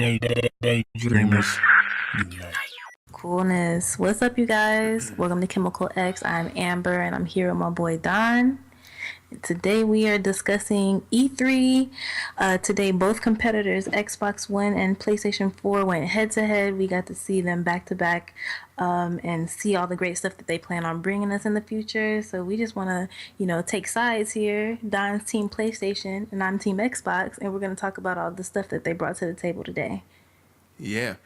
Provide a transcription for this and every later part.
Daydreamers. Coolness. What's up, you guys? Welcome to Chemical X. I'm Amber, and I'm here with my boy Don. Today we are discussing E3. Today both competitors, Xbox One and PlayStation 4, went head to head. We got to see them back to back and see all the great stuff that they plan on bringing us in the future. So we just want to, take sides here. Don's team PlayStation and I'm team Xbox, and we're going to talk about all the stuff that they brought to the table today. Yeah,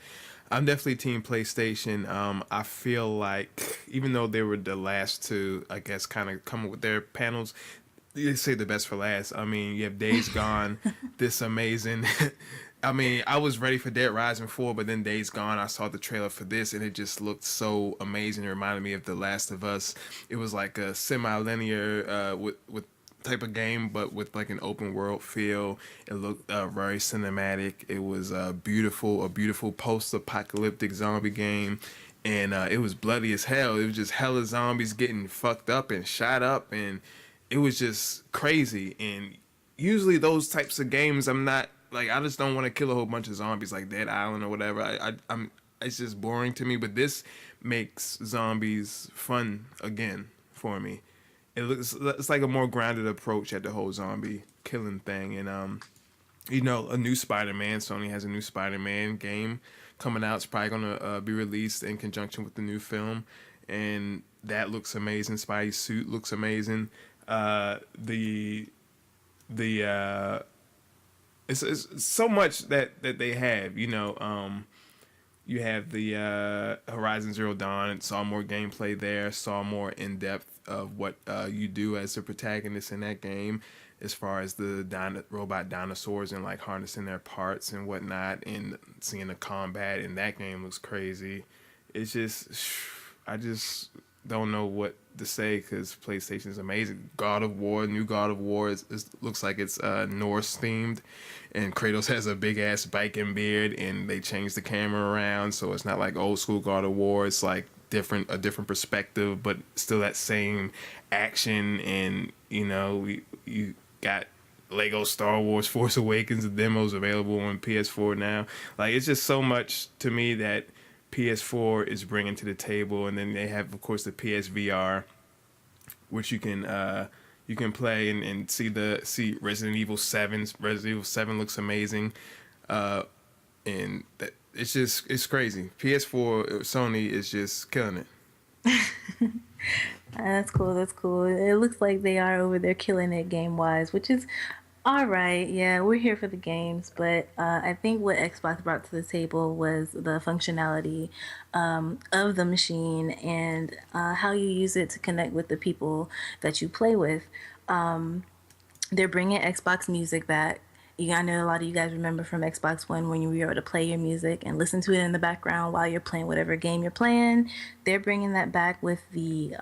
I'm definitely Team PlayStation. I feel like even though they were the last to, I guess, kind of come up with their panels, they say the best for last. I mean, you have Days Gone, this amazing. I mean, I was ready for Dead Rising 4, but then Days Gone, I saw the trailer for this, and it just looked so amazing. It reminded me of The Last of Us. It was like a semi-linear with type of game, but with like an open world feel. It looked very cinematic. It was a beautiful post-apocalyptic zombie game, and it was bloody as hell. It was just hella zombies getting fucked up and shot up, and it was just crazy. And usually those types of games, I'm not like, I just don't want to kill a whole bunch of zombies like Dead Island or whatever. I'm it's just boring to me. But this makes zombies fun again for me. It's like a more grounded approach at the whole zombie killing thing. And a new Spider-Man. Sony has a new Spider-Man game coming out. It's probably gonna be released in conjunction with the new film, and that looks amazing. Spidey's suit looks amazing. The it's so much that they have. You have the Horizon Zero Dawn, and saw more gameplay there, saw more in depth of what you do as the protagonist in that game, as far as the robot dinosaurs and like harnessing their parts and whatnot, and seeing the combat in that game looks crazy. It's just, I just don't know what to say because PlayStation is amazing. New God of War looks like it's Norse themed, and Kratos has a big ass bike and beard, and they changed the camera around so it's not like old school God of War. It's like a different perspective, but still that same action. And you got Lego Star Wars Force Awakens, the demos available on PS4 now. Like, it's just so much to me that PS4 is bringing to the table. And then they have, of course, the PSVR, which you can play and see Resident Evil 7. Resident Evil 7 looks amazing, and it's crazy. PS4 Sony is just killing it. That's cool. That's cool. It looks like they are over there killing it game wise, which is all right. Yeah, we're here for the games, but I think what Xbox brought to the table was the functionality of the machine and how you use it to connect with the people that you play with. They're bringing Xbox Music back. I know a lot of you guys remember from Xbox One when you were able to play your music and listen to it in the background while you're playing whatever game you're playing. They're bringing that back with the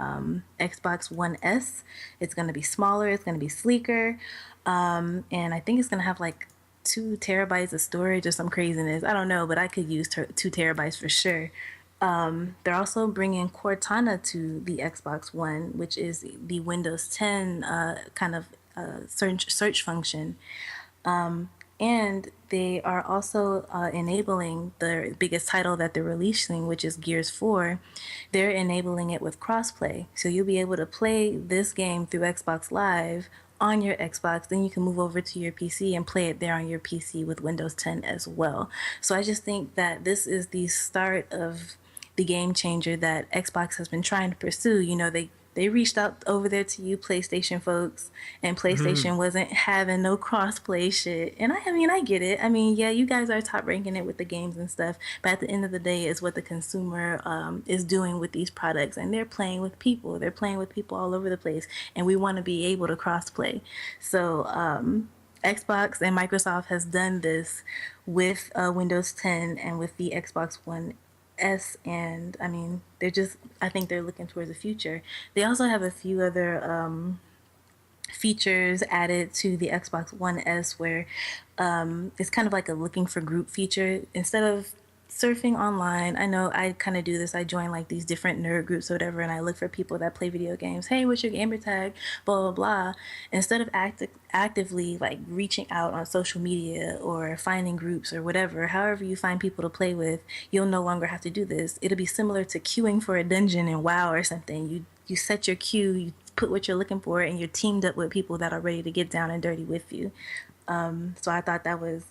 Xbox One S. It's going to be smaller. It's going to be sleeker. And I think it's going to have like 2 terabytes of storage or some craziness. I don't know, but I could use 2 terabytes for sure. They're also bringing Cortana to the Xbox One, which is the Windows 10 kind of search function. And they are also enabling the biggest title that they're releasing, which is Gears 4. They're enabling it with crossplay. So you'll be able to play this game through Xbox Live on your Xbox. Then you can move over to your PC and play it there on your PC with Windows 10 as well. So I just think that this is the start of the game changer that Xbox has been trying to pursue. They reached out over there to you PlayStation folks, and PlayStation wasn't having no crossplay shit. And I get it. I mean, yeah, you guys are top ranking it with the games and stuff, but at the end of the day, it's what the consumer is doing with these products, and they're playing with people. They're playing with people all over the place, and we want to be able to crossplay. So Xbox and Microsoft has done this with Windows 10 and with the Xbox One S, and I think they're looking towards the future. They also have a few other features added to the Xbox One S where it's kind of like a looking for group feature. Instead of surfing online. I know I kind of do this. I join like these different nerd groups or whatever, and I look for people that play video games. Hey, what's your gamer tag? Blah blah blah. Instead of actively like reaching out on social media or finding groups or whatever, however you find people to play with, you'll no longer have to do this. It'll be similar to queuing for a dungeon in WoW or something. You set your queue, you put what you're looking for, and you're teamed up with people that are ready to get down and dirty with you. So I thought that was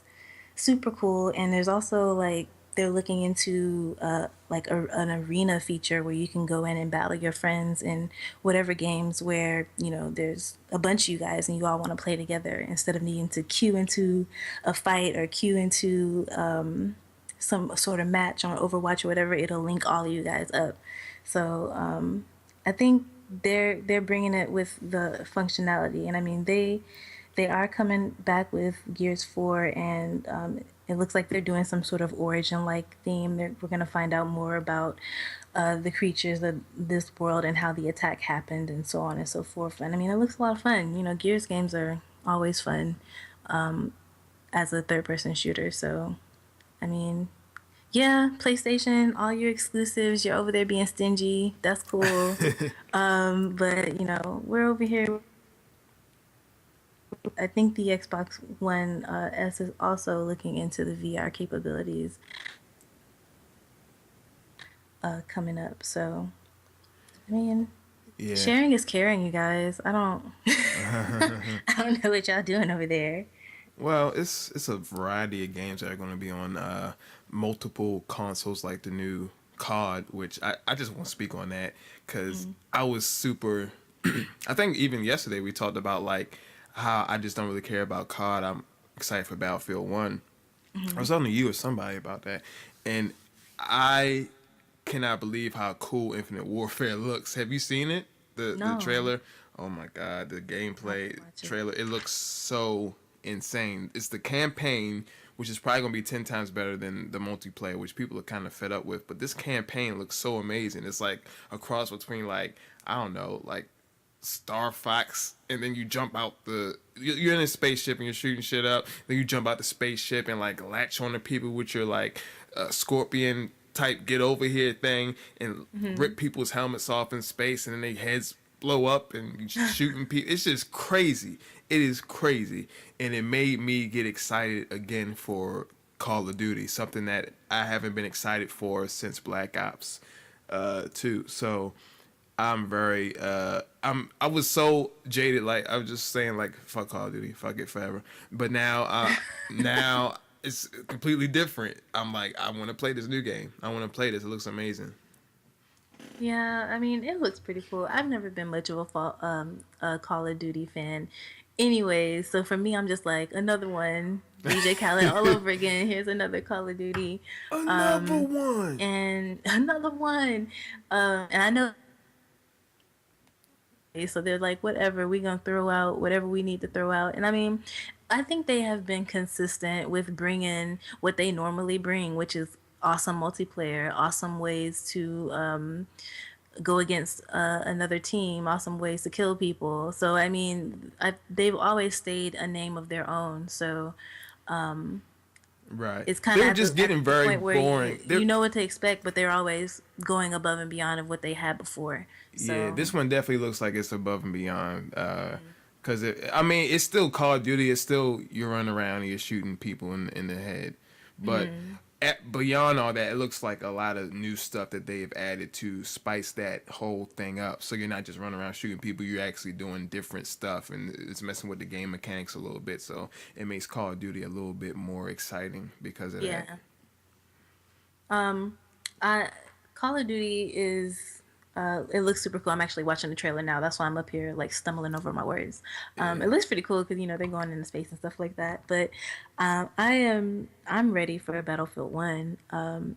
super cool. And there's also like they're looking into an arena feature where you can go in and battle your friends in whatever games where there's a bunch of you guys and you all want to play together instead of needing to queue into a fight or queue into some sort of match on Overwatch or whatever. It'll link all of you guys up. So I think they're bringing it with the functionality, and I mean they are coming back with Gears 4, and it looks like they're doing some sort of origin-like theme. We're going to find out more about the creatures of this world and how the attack happened and so on and so forth. And I mean, it looks a lot of fun. Gears games are always fun as a third-person shooter. So, I mean, yeah, PlayStation, all your exclusives, you're over there being stingy. That's cool. But, we're over here. I think the Xbox One S is also looking into the VR capabilities coming up. So, I mean, Yeah. sharing is caring, you guys. I don't, I don't know what y'all doing over there. Well, it's a variety of games that are going to be on multiple consoles, like the new COD, which I just want to speak on that because I was super. I think even yesterday we talked about like how I just don't really care about COD. I'm excited for Battlefield 1. I was talking to you or somebody about that, and I cannot believe how cool Infinite Warfare looks. Have you seen it? The No, trailer? Oh my god, the I have gameplay to watch it. trailer. It looks so insane. It's the campaign, which is probably gonna be 10 times better than the multiplayer, which people are kind of fed up with. But this campaign looks so amazing. It's like a cross between like I don't know, like Star Fox, and then you jump out you're in a spaceship and you're shooting shit up. Then you jump out the spaceship and like latch on to people with your like scorpion type get over here thing and rip people's helmets off in space, and then their heads blow up and you shooting people. It's just crazy. It is crazy, and it made me get excited again for Call of Duty, something that I haven't been excited for since Black Ops 2. So I'm very I was so jaded, like I was just saying like fuck Call of Duty, fuck it forever. But now it's completely different. I'm like I want to play this new game. I want to play this. It looks amazing. Yeah, I mean, it looks pretty cool. I've never been much of a Call of Duty fan. Anyways, so for me, I'm just like another one, DJ Khaled all over again. Here's another Call of Duty, Another one. and another one. And I know, so they're like, whatever, we gonna throw out whatever we need to throw out. And I mean, I think they have been consistent with bringing what they normally bring, which is awesome multiplayer, awesome ways to go against another team, awesome ways to kill people. So I mean, they've always stayed a name of their own. So Right. it's kind of They're at just at getting the very point where boring. you know what to expect, but they're always going above and beyond of what they had before. Yeah, So this one definitely looks like it's above and beyond. Cause I mean, it's still Call of Duty. It's still you run around and you're shooting people in the head, but beyond all that, it looks like a lot of new stuff that they have added to spice that whole thing up. So you're not just running around shooting people. You're actually doing different stuff, and it's messing with the game mechanics a little bit. So it makes Call of Duty a little bit more exciting because of that. yeah, I Call of Duty is. It looks super cool. I'm actually watching the trailer now. That's why I'm up here like stumbling over my words. Yeah. It looks pretty cool because they're going into space and stuff like that. But I'm ready for Battlefield One.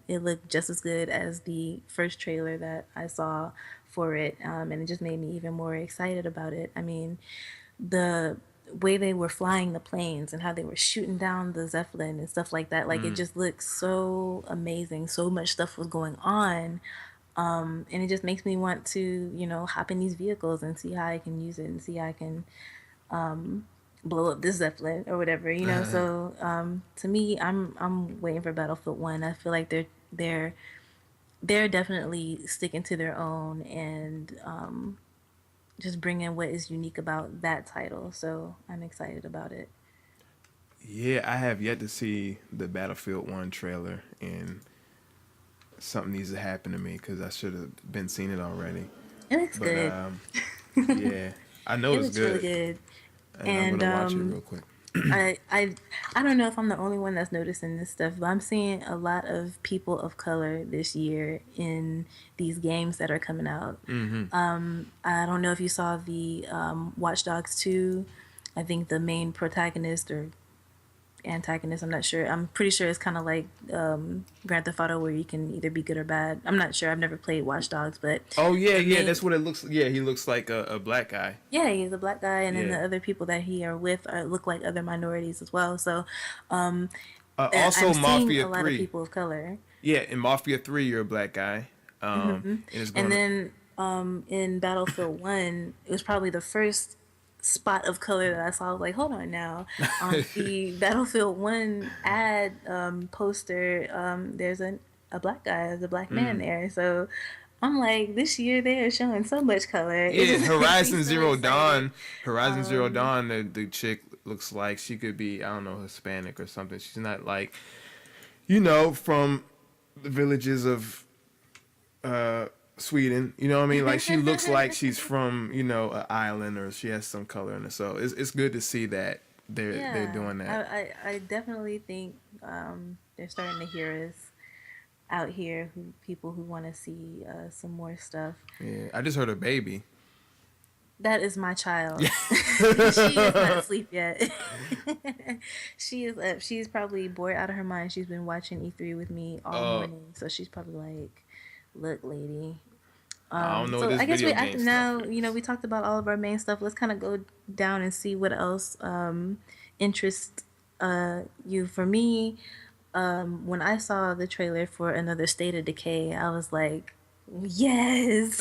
It looked just as good as the first trailer that I saw for it, and it just made me even more excited about it. I mean, the way they were flying the planes and how they were shooting down the Zeppelin and stuff like that, like it just looked so amazing. So much stuff was going on, and it just makes me want to hop in these vehicles and see how I can use it and see how I can blow up this zeppelin or whatever, you know. So to me, I'm waiting for Battlefield 1. I feel like they're definitely sticking to their own and just bringing what is unique about that title. So I'm excited about it. Yeah, I have yet to see the Battlefield 1 trailer, and something needs to happen to me because I should have been seeing it already. It looks But good. yeah, I know It it's looks really good, good. and I'm And gonna watch it real quick. I I I don't know if I'm the only one that's noticing this stuff, but I'm seeing a lot of people of color this year in these games that are coming out. Mm-hmm. I don't know if you saw the Watch Dogs 2. I think the main protagonist or antagonist, I'm not sure. I'm pretty sure it's kind of like Grand Theft Auto where you can either be good or bad. I'm not sure. I've never played Watch Dogs, but Oh yeah, the yeah, main that's what it looks. Yeah, he looks like a black guy. yeah, he's a black guy, and then Yeah. the other people that he are with look like other minorities as well. So I'm Also, seeing Mafia a lot of 3. people of color. Yeah, in Mafia 3, you're a black guy. And it's And going. then in Battlefield 1, it was probably the first spot of color that I saw. I was like, hold on now. On the Battlefield 1 ad poster, there's a black guy, there's a black man there. So I'm like, this year they are showing so much color. It Yeah, just makes me Horizon so Zero excited. Dawn. Horizon Zero Dawn. The chick looks like she could be, I don't know, Hispanic or something. She's not like, from the villages of Sweden. You know what I mean? Like she looks like she's from an island, or she has some color in her. So it's good to see that they're Yeah, doing that. I definitely think they're starting to hear us out here, people who want to see some more stuff. Yeah, I just heard a baby. That is my child. She is not asleep yet. She is up. She's probably bored out of her mind. She's been watching E3 with me all Uh, morning, so she's probably like, "Look, lady." I don't know So this I guess video we game after stuff now, is. we talked about all of our main stuff. Let's kind of go down and see what else interests you. For me, when I saw the trailer for another State of Decay, I was like, yes,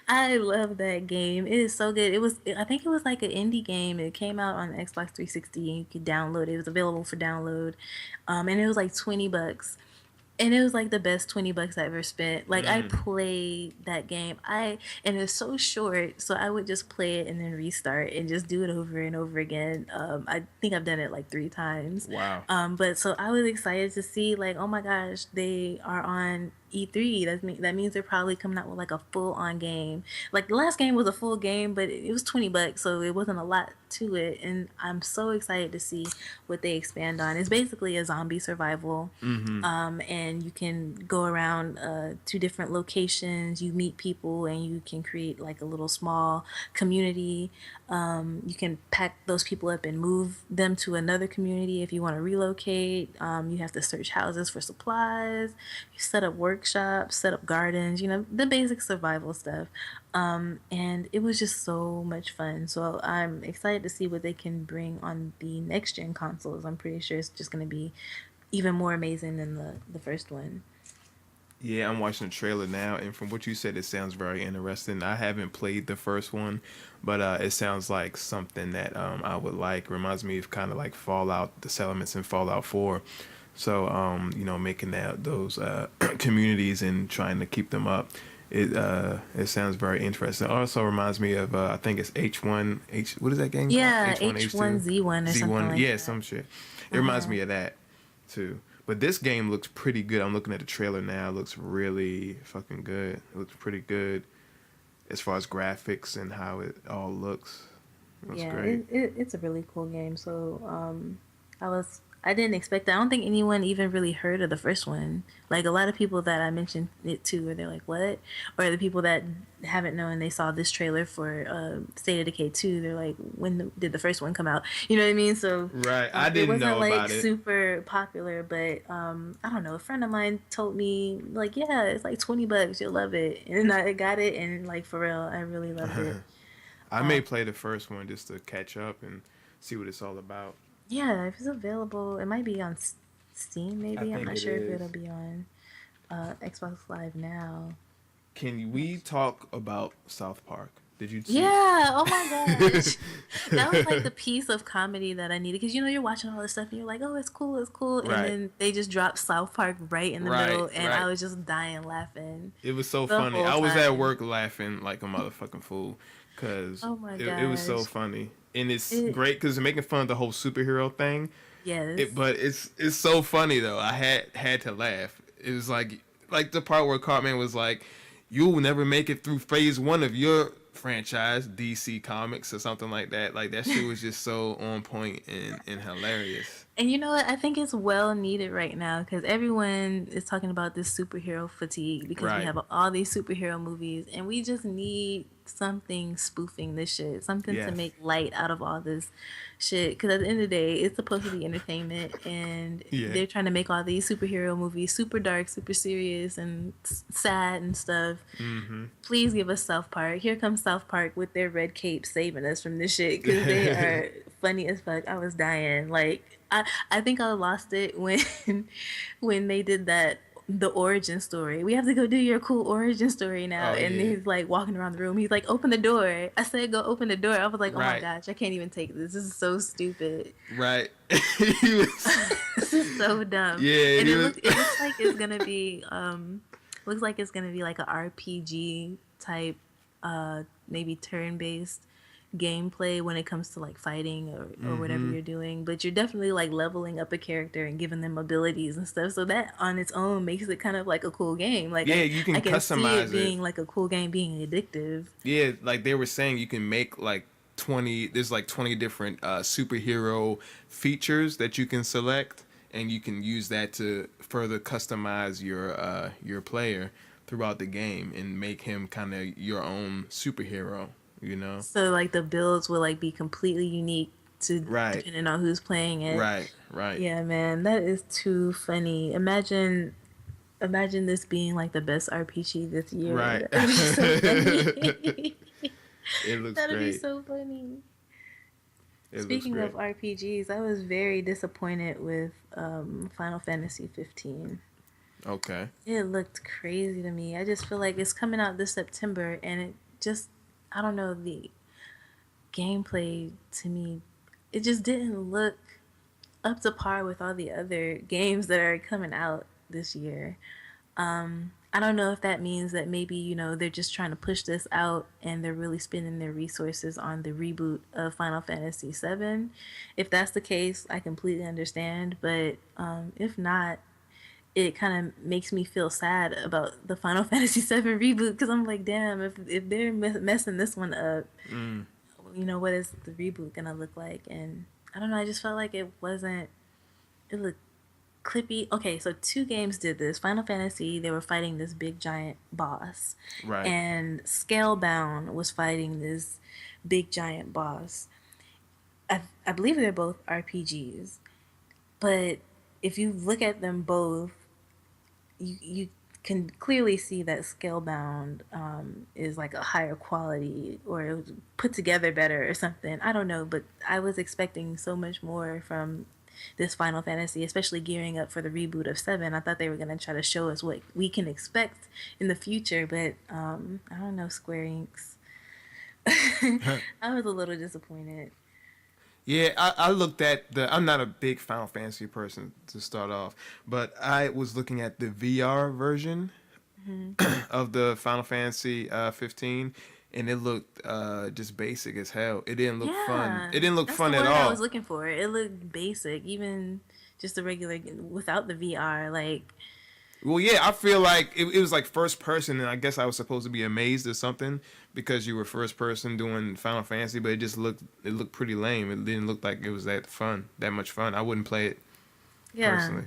I love that game. It is so good. I think it was like an indie game. It came out on Xbox 360 and you could download it. It was available for download. And it was like $20. And it was like the best $20 I ever spent. Like I Mm, played that game. And it's so short, so I would just play it and then restart and just do it over and over again. I think I've done it like 3 times. wow. But so I was excited to see like, oh my gosh, they are on E3. That means they're probably coming out with like a full on game. Like the last game was a full game, but it was $20, so it wasn't a lot to it. And I'm so excited to see what they expand on. It's basically a zombie survival, Mm-hmm. and you can go around to different locations. You meet people, and you can create like a little small community. You can pack those people up and move them to another community if you want to relocate. You have to search houses for supplies. You set up workshops, set up gardens. The basic survival stuff. And it was just so much fun. So I'm excited to see what they can bring on the next gen consoles. I'm pretty sure it's just going to be even more amazing than the first one. Yeah, I'm watching the trailer now, and from what you said, it sounds very interesting. I haven't played the first one, but it sounds like something that I would like. Reminds me of kind of like Fallout, the settlements in Fallout 4. So, making those communities and trying to keep them up. It sounds very interesting. Also reminds me of I think it's H1. What is that game called? Yeah, H1, H1 H2, Z1 or something Z1. like Yeah, that. some shit. It reminds me of that too. But this game looks pretty good. I'm looking at the trailer now. It looks really fucking good. It looks pretty good as far as graphics and how it all looks. It looks Yeah, great. it's a really cool game. So I didn't expect that. I don't think anyone even really heard of the first one. Like a lot of people that I mentioned it to, where they're like, "What?" Or the people that haven't known, they saw this trailer for State of Decay 2. They're like, "When did the first one come out?" You know what I mean? So Right. I it didn't wasn't know like about it. super popular, but I don't know. A friend of mine told me like, "Yeah, it's like $20. You'll love it," and I got it, and like for real, I really loved it. I may play the first one just to catch up and see what it's all about. Yeah, if it's available, it might be on Steam. I Maybe I'm think not it sure if is. it'll be on Xbox Live now. Can we talk about South Park? Did you see? Yeah. Oh my gosh. That was like the piece of comedy that I needed because you're watching all this stuff and you're like, oh, it's cool, and Right, then they just dropped South Park right in the right, middle, and I right. was just dying laughing It was so the funny. whole I was at time. work laughing like a motherfucking fool because Oh my it was so gosh. funny, and it's It great because they're making fun of the whole superhero thing. yes. But it's so funny though. I had to laugh. It was like the part where Cartman was like, "You'll never make it through phase one of your franchise, DC Comics or something like that." Like that shit was just so on point and hilarious. And you know what? I think it's well needed right now because everyone is talking about this superhero fatigue because we Right. have all these superhero movies and we just need something spoofing this shit, something to Yes. make light out of all this shit. Because at the end of the day, it's supposed to be entertainment and Yeah. they're trying to make all these superhero movies super dark, super serious, and sad and stuff. Mm-hmm. Please give us South Park. Here comes South Park with their red cape saving us from this shit because they are funny as fuck. I was dying. Like I think I lost it when when they did that the origin story. We have to go do your cool origin story now. Oh And yeah. he's like walking around the room. He's like, open the door. I said, go open the door. I was like, oh my Right. gosh, I can't even take this. This is so stupid. Right. He was. This is so dumb. Yeah. And He was. it looks like it's gonna be looks like it's gonna be like a RPG type maybe turn based gameplay when it comes to like fighting or whatever Mm-hmm. you're doing. But you're definitely like leveling up a character and giving them abilities and stuff. So that on its own makes it kind of like a cool game. Like Yeah. You can I can see it customize it. being like a cool game being addictive. Yeah, like they were saying, you can make like 20. There's like 20 different superhero features that you can select, and you can use that to further customize your player throughout the game and make him kind of your own superhero. You know? So like the builds will like be completely unique to Right, depending on who's playing it. right, right, Yeah, man, that is too funny. Imagine this being like the best RPG this year. right. That'd be so funny. It looks That'd be great. so funny. It looks Speaking of great. RPGs, I was very disappointed with Final Fantasy 15. Okay. It looked crazy to me. I just feel like it's coming out this September, and it just, I don't know, the gameplay to me, it just didn't look up to par with all the other games that are coming out this year. I don't know if that means that maybe, they're just trying to push this out and they're really spending their resources on the reboot of Final Fantasy VII. If that's the case, I completely understand. But if not, it kind of makes me feel sad about the Final Fantasy VII reboot because I'm like, damn, if they're messing this one up, Mm. what is the reboot gonna look like? And I don't know. I just felt like it wasn't. It looked clippy. Okay, so two games did this. Final Fantasy, they were fighting this big giant boss, Right. and Scalebound was fighting this big giant boss. I believe they're both RPGs, but if you look at them both, you can clearly see that Scalebound is like a higher quality or it was put together better or something. I don't know, but I was expecting so much more from this Final Fantasy, especially gearing up for the reboot of Seven. I thought they were gonna try to show us what we can expect in the future, but I don't know, Square Enix. I was a little disappointed. Yeah, I looked at I'm not a big Final Fantasy person to start off, but I was looking at the VR version of the Final Fantasy 15, and it looked just basic as hell. It didn't look fun. Yeah, It didn't look that's fun the at word I was all. looking for. It looked basic, even just the regular without the VR. Like, Well, yeah, I feel like it was like first person, and I guess I was supposed to be amazed or something because you were first person doing Final Fantasy, but it looked pretty lame. It didn't look like it was that much fun. I wouldn't play it yeah, personally.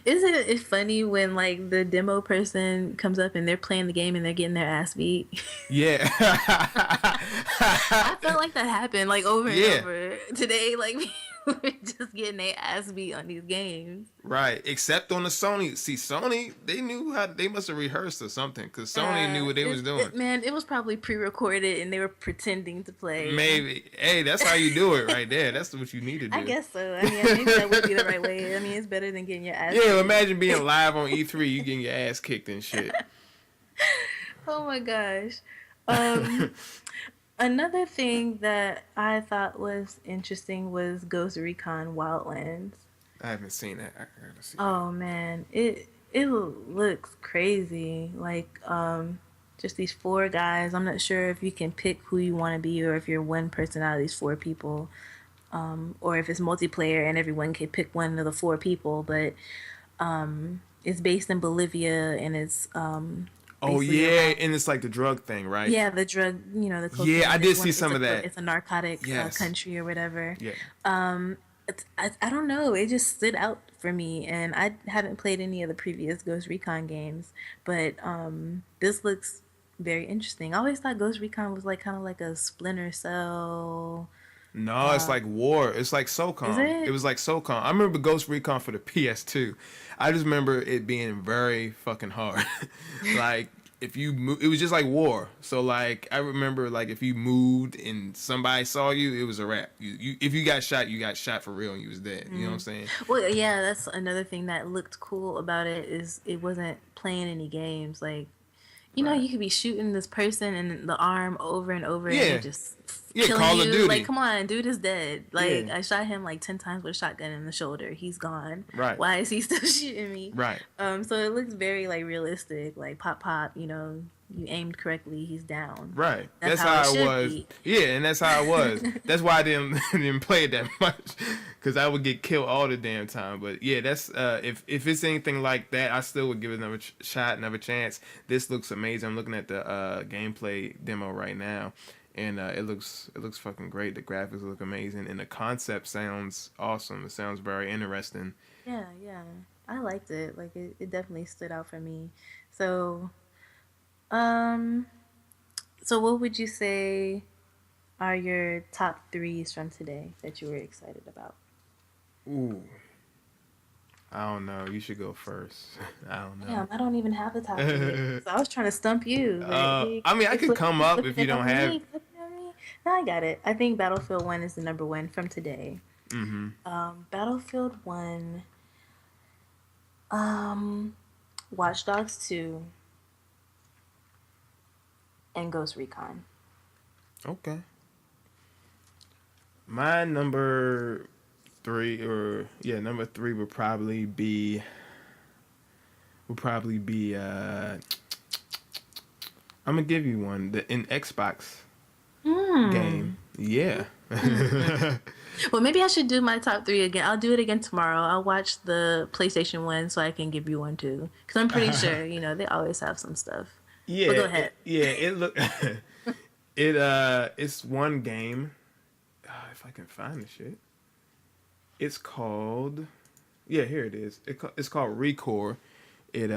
isn't it funny when like the demo person comes up and they're playing the game and they're getting their ass beat? Yeah. I felt like that happened like over and Yeah. over today. Like people were just getting their ass beat on these games. Right, except on the Sony. See, Sony, they must have rehearsed or something, because Sony knew what they was doing. Man, it was probably pre-recorded and they were pretending to play. Maybe. Hey, that's how you do it right there. That's what you need to do. I guess so. I mean, maybe that would be the right way. I mean, it's better than getting your ass Yeah, beat. imagine being live on E3, you getting your ass kicked and shit. Oh my gosh. Um, Another thing that I thought was interesting was Ghost Recon Wildlands. I haven't seen that. I gotta see that. Oh man, it looks crazy. Like just these four guys. I'm not sure if you can pick who you want to be or if you're one person out of these four people. Or if it's multiplayer and everyone can pick one of the four people, but it's based in Bolivia and it's Oh basically yeah, around and it's like the drug thing, right? yeah, the drug, the Yeah, I cocaine. did It's see some of that. it's a narcotic Yes. country or whatever. Yeah. I don't know. It just stood out for me, and I haven't played any of the previous Ghost Recon games, but this looks very interesting. I always thought Ghost Recon was like kind of like a Splinter Cell. No, it's like War. It's like Is SOCOM. It it? was like SOCOM. I remember Ghost Recon for the PS2. I just remember it being very fucking hard. Like if you it was just like War. So like I remember like if you moved and somebody saw you, it was a wrap. You if you got shot for real and you was dead. You know what I'm saying? Well, yeah, that's another thing that looked cool about it is it wasn't playing any games. Like, Right. you could be shooting this person in the arm over and over, and Yeah. it just Yeah, killing Call of you. Like, Duty. come on, dude is dead. Like, Yeah. I shot him like 10 times with a shotgun in the shoulder. He's gone. Right. Why is he still shooting me? Right. So it looks very like realistic. Like pop pop. You aimed correctly. He's down. Right. That's That's how it how it should was. be. Yeah, and that's how it was. That's why I didn't play it that much, because I would get killed all the damn time. But yeah, that's if it's anything like that, I still would give it another shot, another chance. This looks amazing. I'm looking at the gameplay demo right now, and it looks fucking great. The graphics look amazing, and the concept sounds awesome. It sounds very interesting. Yeah, yeah. I liked it. Like it definitely stood out for me. So, um, so what would you say are your top threes from today that you were excited about? Ooh, I don't know. You should go first. I don't know. Damn, I don't even have the top three. So I was trying to stump you, but I mean, I could come up if flipping you it don't on have. me, flipping it on me. No, I got it. I think Battlefield 1 is the number one from today. Mm-hmm. Battlefield 1, um, Watch Dogs 2, and Ghost Recon. Okay. My number three, or yeah, number three would probably be. I'm gonna give you one. The in Xbox game. Yeah. Well, maybe I should do my top three again. I'll do it again tomorrow. I'll watch the PlayStation one so I can give you one too. Because I'm pretty sure, they always have some stuff. Yeah. But go ahead. It look. It's one game. If I can find the shit. It's called. Yeah, here it is. It's called Recore. It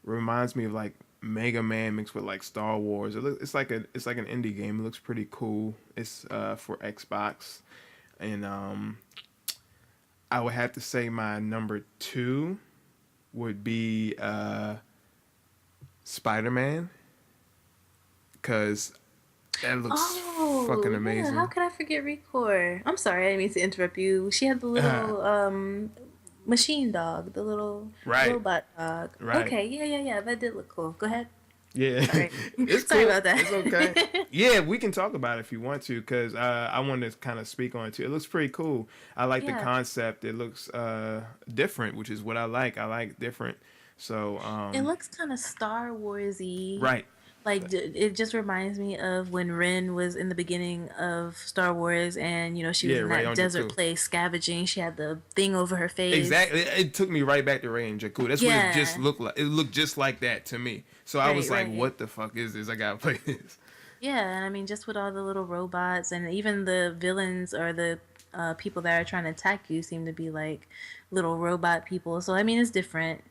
reminds me of like Mega Man mixed with like Star Wars. It's like an indie game. It looks pretty cool. It's for Xbox, and I would have to say my number two would be Spider-Man, because that looks fucking Yeah, amazing. how could I forget Recore? I'm sorry, I didn't mean to interrupt you. She had the little machine dog, the little Right. robot dog. Right. Okay, yeah, that did look cool. Go ahead. Yeah, Sorry. it's Sorry cool. about that. It's okay. Yeah, we can talk about it if you want to, because I wanted to kind of speak on it too. It looks pretty cool. I like the Yeah. concept. It looks different, which is what I like. I like different. So It looks kind of Star Warsy. right, Like it just reminds me of when Ren was in the beginning of Star Wars, and she was Yeah, in Ray that on desert Jakku. place scavenging. She had the thing over her face. exactly. It took me right back to Ray and Jakku. That's what Yeah. it just looked like. It looked just like that to me. So I Right, was like, right. "What the fuck is this? I gotta play this." Yeah, and I mean, just with all the little robots, and even the villains or the people that are trying to attack you seem to be like little robot people. So I mean, it's different.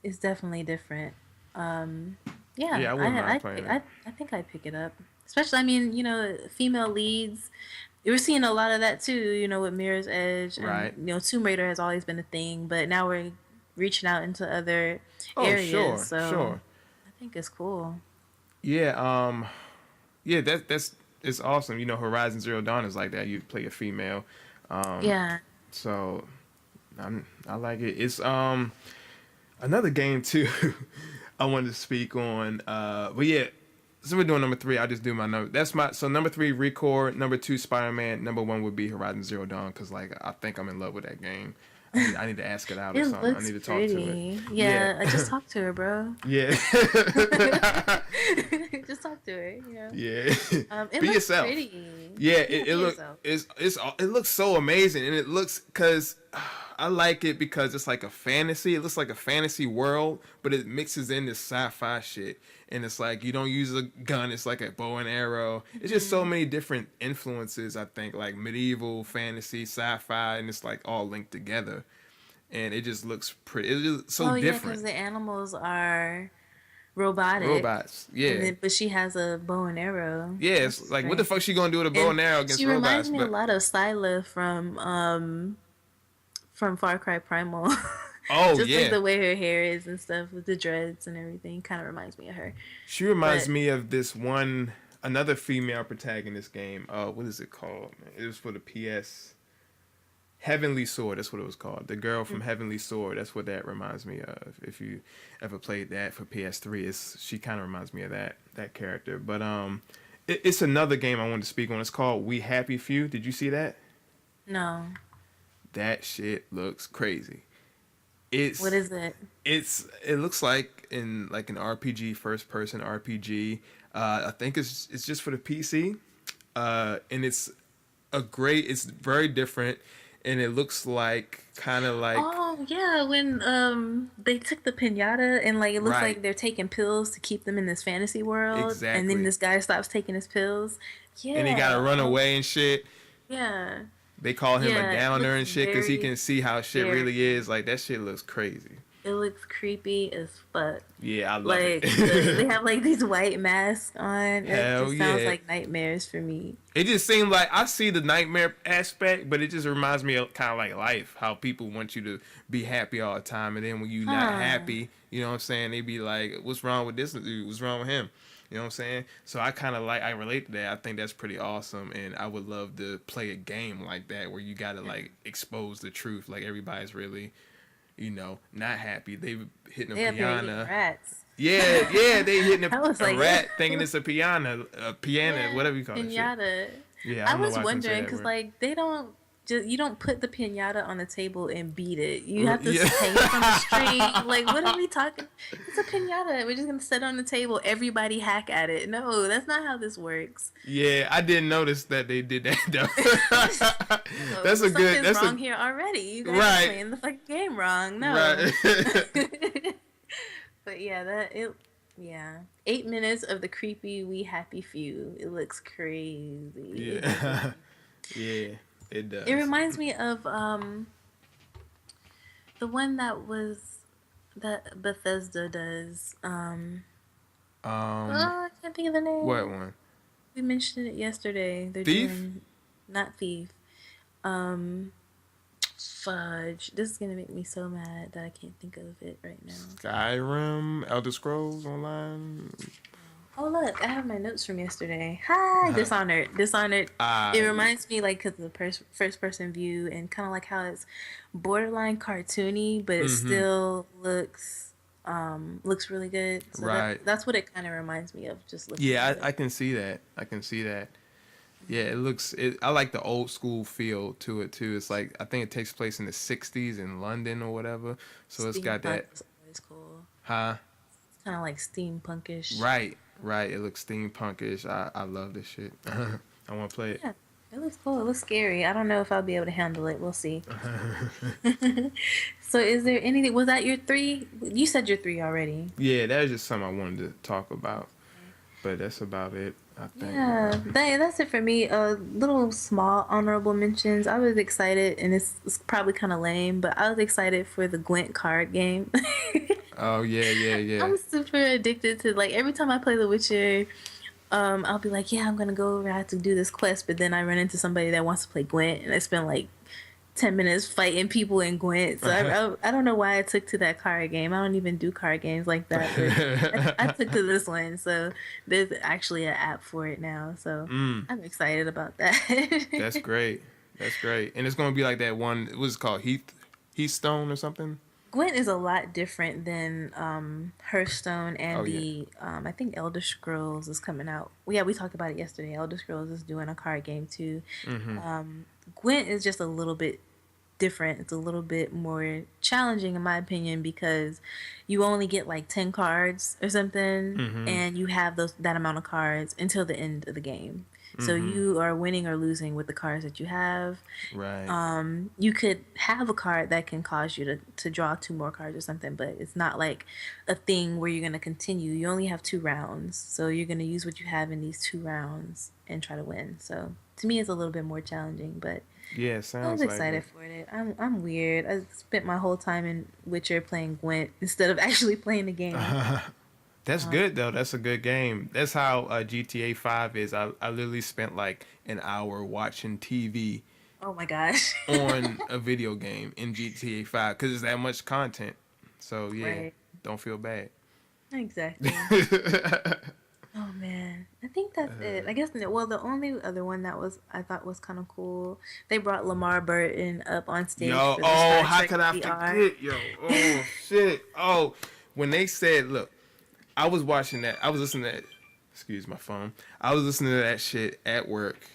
It's definitely different. Yeah, Yeah, I wouldn't mind playing it. I think I'd pick it up. Especially, I mean, female leads. We're seeing a lot of that too. With Mirror's Edge, and Right. Tomb Raider has always been a thing, but now we're reaching out into other Oh, areas. sure, So sure. I think it's cool. Yeah, yeah, that's it's awesome. Horizon Zero Dawn is like that. You play a female. Yeah. So I like it. It's another game too I wanted to speak on. But yeah, So we're doing number 3. I'll just do my number. That's my so number 3 Record, number 2 Spider-Man, number 1 would be Horizon Zero Dawn because like I think I'm in love with that game. I need to ask it out or It something. I looks need to talk to it. pretty. Yeah, I just talked to her, bro. Yeah. Just talk to her. Yeah. It Be looks yourself. pretty. Yeah, Be it looks yourself. it looks so amazing, and it looks because I like it because it's like a fantasy. It looks like a fantasy world, but it mixes in this sci-fi shit, and it's like you don't use a gun. It's like a bow and arrow. It's just so many different influences. I think like medieval, fantasy, sci-fi, and it's like all linked together, and it just looks pretty. It's just so Oh yeah, because different. the animals are robotic. Robots, yeah. But she has a bow and arrow. Yeah, That's it's like what the great. fuck she gonna do with a bow and arrow against She robots? reminds me a But lot of Scylla from Far Cry Primal. oh Just like yeah, the way her hair is and stuff with the dreads and everything kind of reminds me of her. she reminds But me of this one another female protagonist game. What is it called? It was for the PS. Heavenly Sword, that's what it was called. The girl from Heavenly Sword, that's what that reminds me of. If you ever played that for PS3, she kind of reminds me of that character. But it's another game I wanted to speak on. It's called We Happy Few. Did you see that? no. That shit looks crazy. What is it? It looks like an RPG, first person RPG. I think it's just for the PC. And it's very different, and it looks like kind of like Oh yeah, when they took the pinata and like it looks right, like they're taking pills to keep them in this fantasy world, and then exactly. this guy stops taking his pills. And he gotta Yeah. run Oh away and shit. yeah. They call him a Yeah, it downer looks and shit because he very can see how shit really scary. is. Like that shit looks crazy. It looks creepy as fuck. Yeah, I love Like they it. have like these white masks on. It Hell just sounds yeah. like nightmares for me. It just seemed like I see the nightmare aspect, but it just reminds me of kind of like life. How people want you to be happy all the time, and then when you're not Huh. happy, you know what I'm saying? They be like, "What's wrong with this dude? What's wrong with him?" You know what I'm saying? So I kind of I relate to that. I think that's pretty awesome, and I would love to play a game like that where you gotta like expose the truth. Like everybody's really, not happy. They hitting a They up here eating piano. rats. Yeah, they hitting I was a like, rat thinking it's a piano, yeah, whatever you call it. Shit. pinata. Yeah, I I don't know was why I couldn't say wondering that because word. like they don't just you don't put the pinata on the table and beat it. You have to Yeah. hang it from a string. Like what are we talking? It's a pinata. We're just gonna sit on the table. Everybody hack at it. No, that's not how this works. Yeah, I didn't notice that they did that though. No, That's a good. something's That's wrong a here already. You guys are right. playing the fucking game wrong. No. Right. But yeah, yeah. 8 minutes of the creepy We Happy Few. It looks crazy. Yeah. Yeah. It does. It reminds me of the one that Bethesda does. I can't think of the name. What one? We mentioned it yesterday. They're Thief? doing not Thief. Fudge. This is gonna make me so mad that I can't think of it right now. Skyrim, Elder Scrolls Online. Oh look, I have my notes from yesterday. Hi, Dishonored. Dishonored. It reminds me like because of the first person view and kind of like how it's borderline cartoony, but it still looks really good. So Right. that's what it kind of reminds me of. Just looking. Yeah, at it. I can see that. I can see that. Yeah, it looks. I like the old school feel to it too. It's like I think it takes place in the '60s in London or whatever. So it's got that. Steampunk is always cool. Huh? It's kind of like steampunkish. Right. Right. It looks steampunkish. I love this shit. I want to play it. Yeah, it looks cool. It looks scary. I don't know if I'll be able to handle it. We'll see. So, is there anything? Was that your 3? You said your 3 already. Yeah, that was just something I wanted to talk about. But that's about it, I think. Yeah, that's it for me. Little small honorable mentions. I was excited, and it's probably kind of lame, but I was excited for the Gwent card game. Oh yeah. I'm super addicted to like every time I play The Witcher. I'll be like, yeah, I'm gonna go over. I have to do this quest, but then I run into somebody that wants to play Gwent, and I spend like 10 minutes fighting people in Gwent. So I don't know why I took to that card game. I don't even do card games like that. But I took to this one. So there's actually an app for it now. So I'm excited about that. That's great. That's great. And it's gonna be like that one. What's it called? Heathstone or something. Gwent is a lot different than Hearthstone Oh and yeah. the I think Elder Scrolls is coming out. Well, yeah, we talked about it yesterday. Elder Scrolls is doing a card game too. Mm-hmm. Gwent is just a little bit different. It's a little bit more challenging in my opinion because you only get like 10 cards or something Mm-hmm. and you have those that amount of cards until the end of the game. So Mm-hmm. you are winning or losing with the cards that you have. Right. You could have a card that can cause you to draw two more cards or something, but it's not like a thing where you're going to continue. You only have 2 rounds. So you're going to use what you have in these 2 rounds and try to win. So to me, it's a little bit more challenging, but Yeah, I was sounds like excited it. for it. I'm weird. I spent my whole time in Witcher playing Gwent instead of actually playing the game. That's good though. That's a good game. That's how GTA 5 is. I literally spent like an hour watching TV Oh my gosh. on a video game in GTA 5 because it's that much content. So yeah, Right. don't feel bad. Exactly. Oh man, I think that's it. I guess well, the only other one that was I thought was kind of cool. They brought Lamar Burton up on stage Yo, for the oh, Star how Trek could I VR. forget? Yo, oh shit. Oh, when they said, look, I was watching that. I was listening to that. Excuse my phone. I was listening to that shit at work,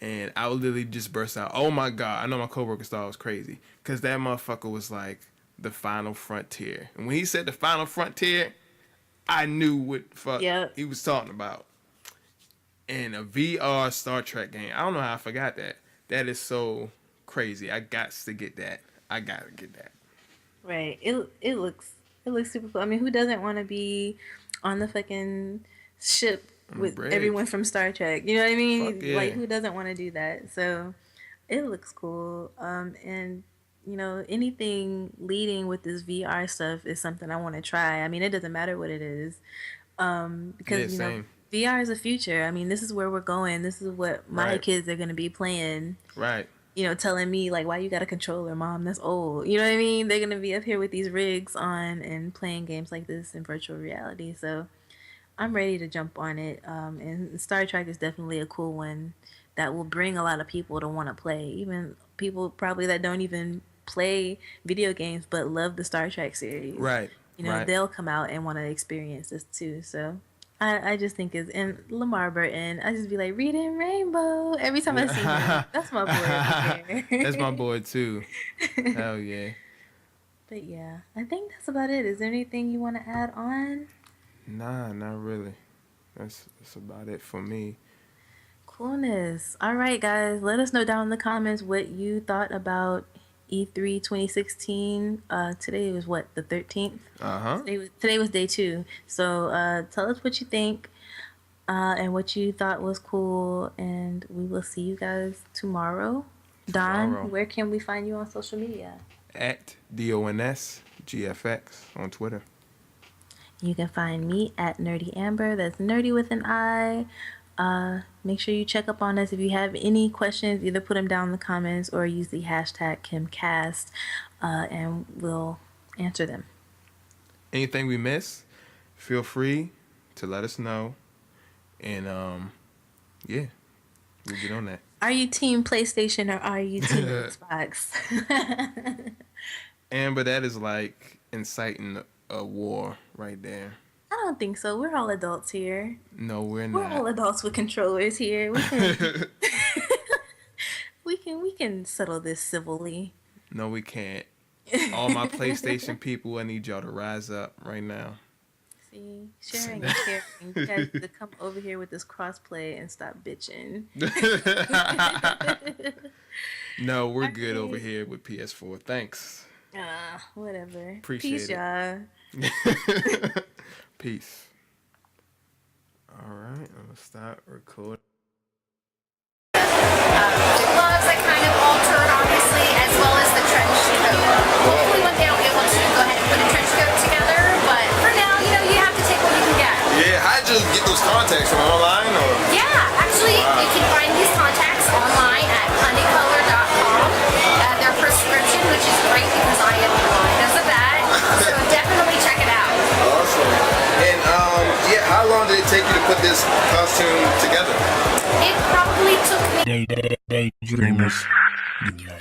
and I would literally just burst out. Oh my god! I know my coworkers thought I was crazy because that motherfucker was like the final frontier. And when he said the final frontier, I knew what the fuck Yep. he was talking about. And a VR Star Trek game. I don't know how I forgot that. That is so crazy. I got to get that. I gotta get that. Right. It looks super cool. I mean, who doesn't want to be on the fucking ship On the with bridge. everyone from Star Trek? You know what I Fuck mean? Like, yeah. who doesn't want to do that? So, it looks cool. And anything leading with this VR stuff is something I want to try. I mean, it doesn't matter what it is, Yeah, because same. VR is the future. I mean, this is where we're going. This is what my Right. kids are gonna be playing. Right. Telling me like, why you got a controller, mom? That's old. You know what I mean? They're gonna be up here with these rigs on and playing games like this in virtual reality. So I'm ready to jump on it. And Star Trek is definitely a cool one that will bring a lot of people to want to play. Even people probably that don't even play video games but love the Star Trek series. Right. Right. They'll come out and want to experience this too. So I just think it's and Lamar Burton. I just be like reading Rainbow every time I see him. Yeah. That's my boy right That's my there. boy too. Hell yeah. But yeah, I think that's about it. Is there anything you want to add on? Nah, not really. That's about it for me. Coolness. All right, guys. Let us know down in the comments what you thought about E3 2016. Today was what, the 13th? Uh huh. Today was day 2. So tell us what you think and what you thought was cool. And we will see you guys tomorrow. Don, Tomorrow where can we find you on social media? at DONSGFX on Twitter. You can find me at Nerdy Amber. That's nerdy with an I. Make sure you check up on us. If you have any questions, either put them down in the comments or use the hashtag Chemcast, and we'll answer them. Anything we miss, feel free to let us know. And yeah, we'll get on that. Are you team PlayStation or are you team Xbox? Amber, that is like inciting a war right there. I don't think so. We're all adults here. No, we're We're all not. adults with controllers here. We can settle this civilly. No, we can't. All my PlayStation people, I need y'all to rise up right now. See, sharing and caring. You guys need to come over here with this crossplay and stop bitching. No, we're good over Alright. here with PS4. Thanks. Whatever. Appreciate Peace, it. y'all. Peace. All right, I'm gonna start recording. Gloves that kind of altered, obviously, as well as the trench coat. Hopefully one day I'll be able to go ahead and put a trench coat together, but for now, you have to take what you can get. Yeah, how'd you get those contacts from online or? Yeah, actually, you can find these contacts online at honeycolor.com. They're prescription, which is great because I am blind as a bat, so definitely check it out. Awesome. And yeah, how long did it take you to put this costume together? It probably took me Daydreamers unite.